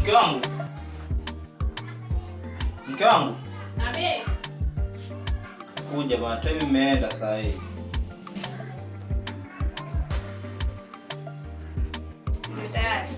Mke wangu. Mke wangu. Abe. Kuja bwana, time imeenda saa hii. Tayari.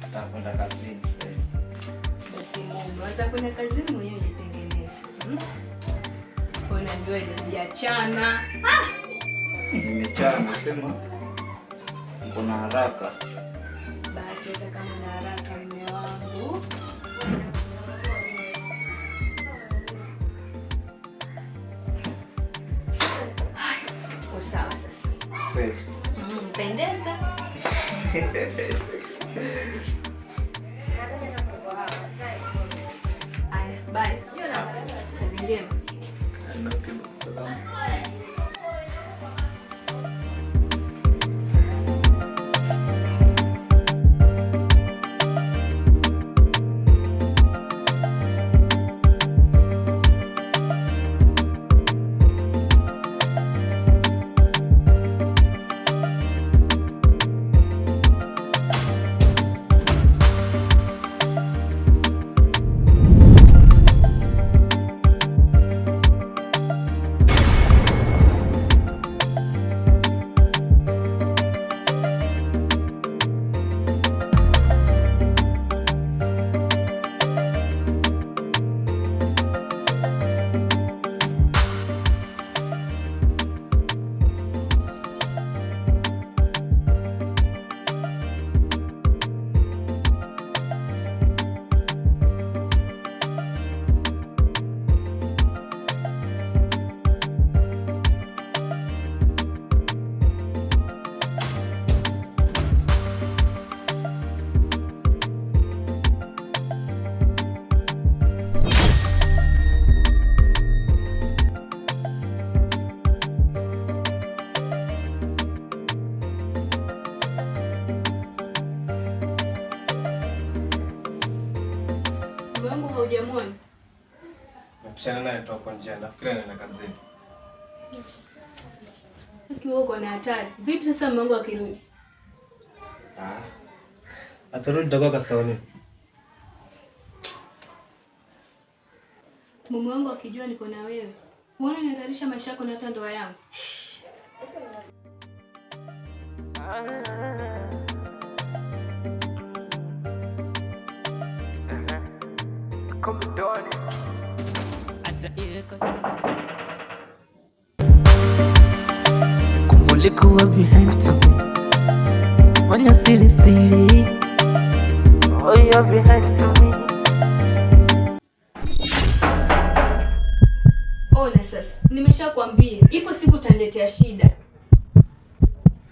Tutakwenda kazini sasa. Basi Mungu, atakwenda kazini mwenyewe jitengeneze. Ona ndio ile hujachana. Nimechana sema. Niko na haraka. Basi hata kama na haraka mume wangu. Sawa sasa. Kweli. Pendeza. Aya, bye. Kazi njema. Salamu. Wangu haujamwona? Napishana naye toka nje, nafikiri anaenda kazini. Akiwa uko na hatari. Vipi sasa mume wangu akirudi? Atarudi toka kasaoni. Mume wangu akijua niko na wewe. Uone nihatarisha maisha yako na hata ndoa yangu. Kumulikuwa vihentu fanya siri siri. Oh, you're behind to me. Ona sasa, nimeshakwambia ipo siku utaniletea shida.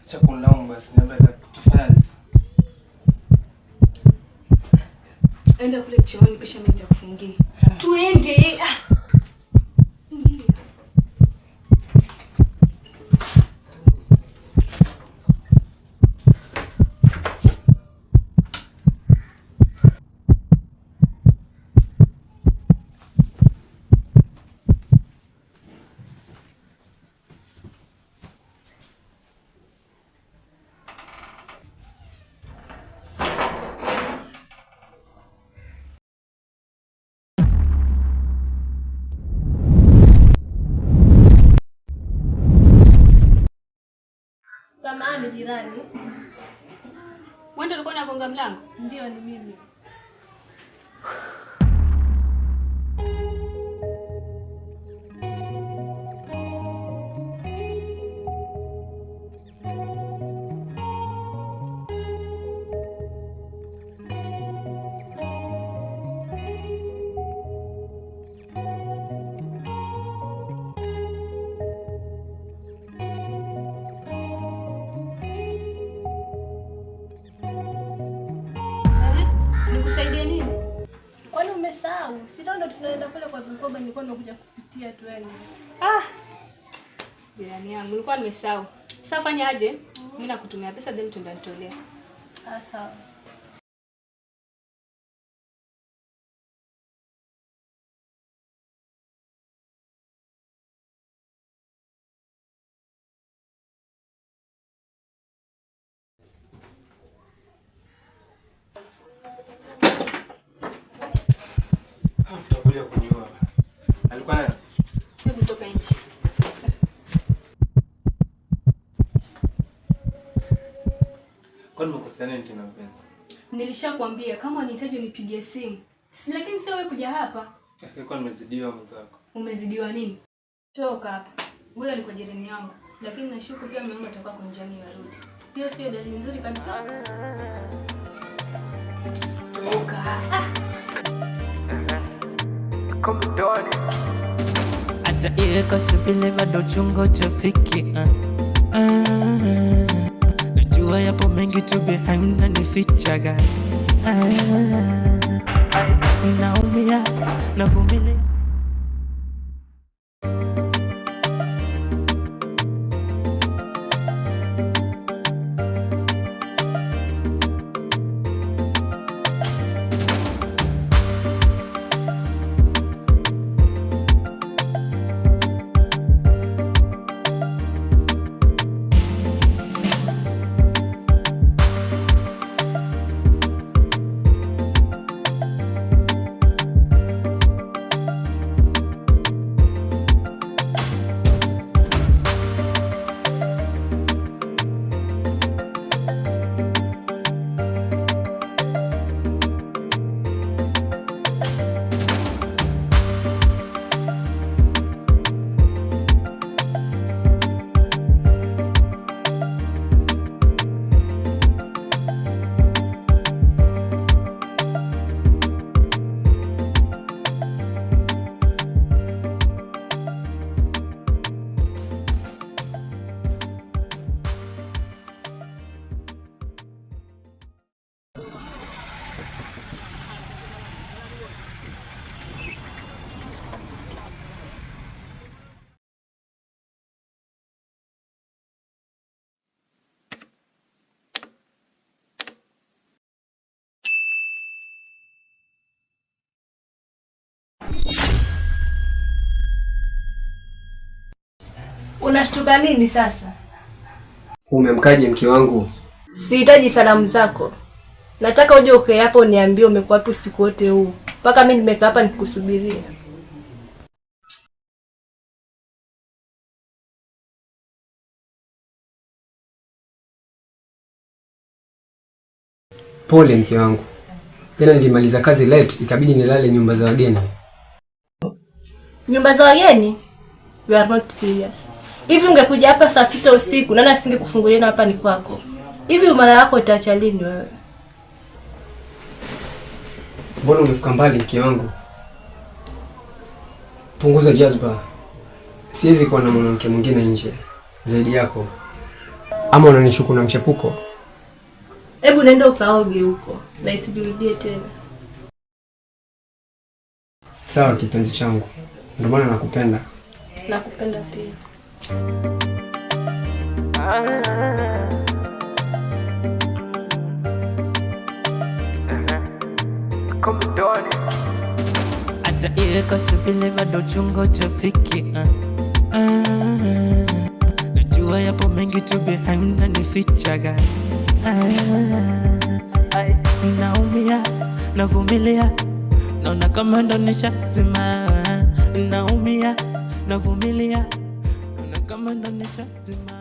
Acha kunilaumu basi, niambie tutafanyaje? Enda kule chooni kisha mimi nitakufungia. Tuende. Samahani jirani. Wewe ndio ulikuwa unagonga mlango? Ndio, ni mimi. Nikusaidie nini? Kwani umesahau? Si ndo tunaenda kule kwa Vikoba, nilikuwa nakuja kupitia tu yani. Jirani yangu, nilikuwa nimesahau. Sasa fanya aje? Mimi nakutumia pesa then tundanitolea. Sawa. kuja kuniua. Alikuwa nani? Hebu toka nje. Kwani umekosana nini tena mpenzi? Nilishakwambia kama unahitaji unipigie simu. Lakini sio wewe kuja hapa. Kwa nimezidiwa mwenzako. Umezidiwa nini? Toka hapa. Wewe alikuwa jirani yangu, lakini nashuku pia mmeanza kutoka kwa njiani yarudi. Hiyo sio dalili nzuri kabisa. Toka hapa. Hata iwe kwa subili bado chungo chafiki. Najua yapo mengi tu behind na nifichaga. Naumia, navumilia. Unashtuka nini sasa? Umemkaje mke wangu? Sihitaji salamu zako. Nataka uje ukae hapa uniambie umekuwa wapi usiku wote huu. Mpaka mimi nimekaa hapa nikikusubiria. Pole mke wangu. Jana nilimaliza kazi late, ikabidi nilale nyumba za wageni. Nyumba za wageni? We are not serious. Hivi ungekuja hapa saa 6 usiku, nani asingekufungulia hapa ni kwako? Hivi umara yako itaacha lini wewe? Mbona umefika mbali mke wangu? Punguza jazba. Siwezi kuwa na mwanamke mwingine nje zaidi yako. Ama unanishuku na mchepuko? Hebu nenda ukaoge huko na isijirudie tena. Sawa kipenzi changu. Ndio maana nakupenda. Nakupenda pia. Hata iwe kwa subili bado chungo chafiki. Najua yapo mengi tu behind na nifichaga. Naumia, navumilia. Naona kama ndo nishazima. Naumia, navumilia. Naona kama ndo nishazima.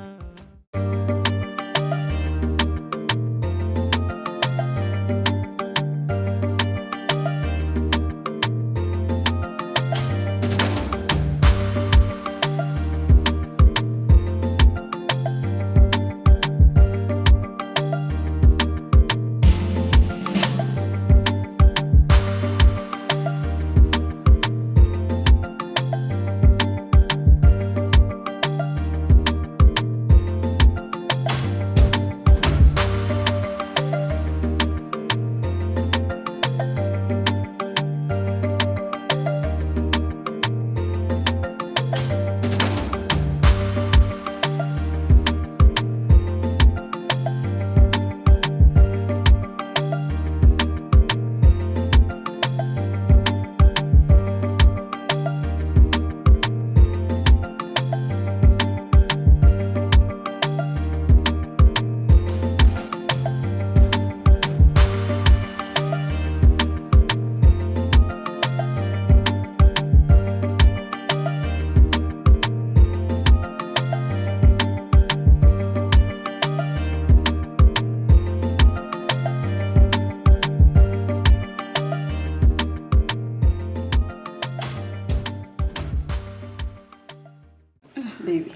Baby.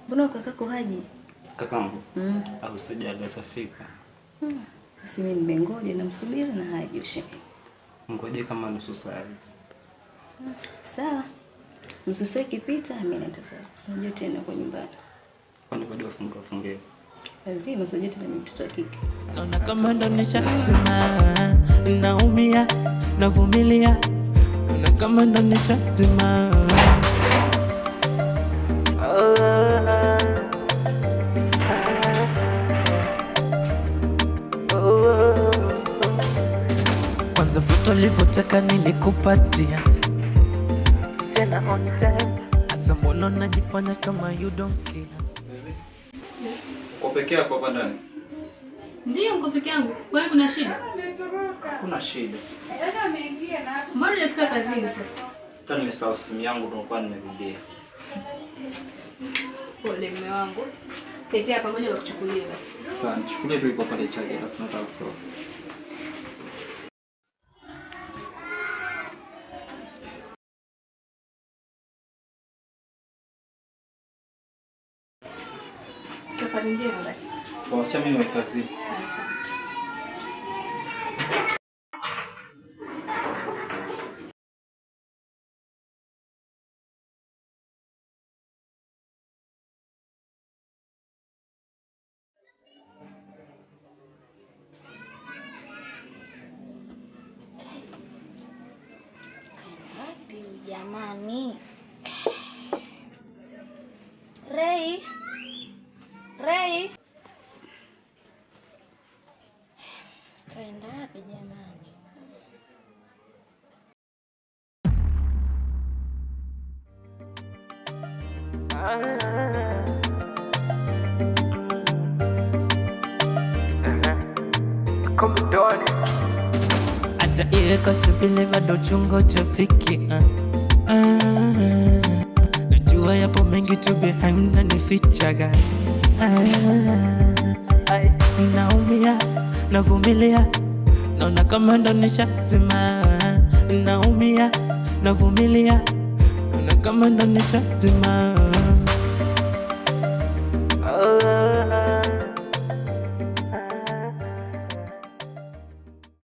Mbona kakako haji? Kakangu? Au sijaga tafika. Basi mimi nimengoja na msubiri na haji ushemeji. Ngoje kama nusu saa. Sawa. Nusu saa ikipita mimi naenda sawa. Unajua tena kwa nyumbani. Kwani bado funge. Lazima sije tena mtoto wa kike. Naona kama ndo nishazima, naumia, navumilia. Naona kama ndo nishazima. Kwanza vitu ulivyotaka nilikupatia, tena on time. Asa mbona najifanya kama you don't care? Uko peke yako hapa ndani? Ndiyo, niko peke yangu. Wewe kuna shida? Kuna shida. Mbona unafika kazini sasa? Hata nimesahau simu yangu ndio nilikuwa nimerudia. Pole mume wangu. Ketea pamoja na kuchukulia basi. Sawa, nichukulie tu ipo pale chake alafu nataka kutoka. Safari njema basi. Wacha mimi niwe kazini. Wapi jamani? Ray. Kaenda wapi jamani? Hata ile kasubile bado chungo chafiki. Najua yapo mengi tu behind na nifichaga. Naumia, navumilia. Naona kama ndo nishazima. Naumia, navumilia. Naona kama ndo nishazima.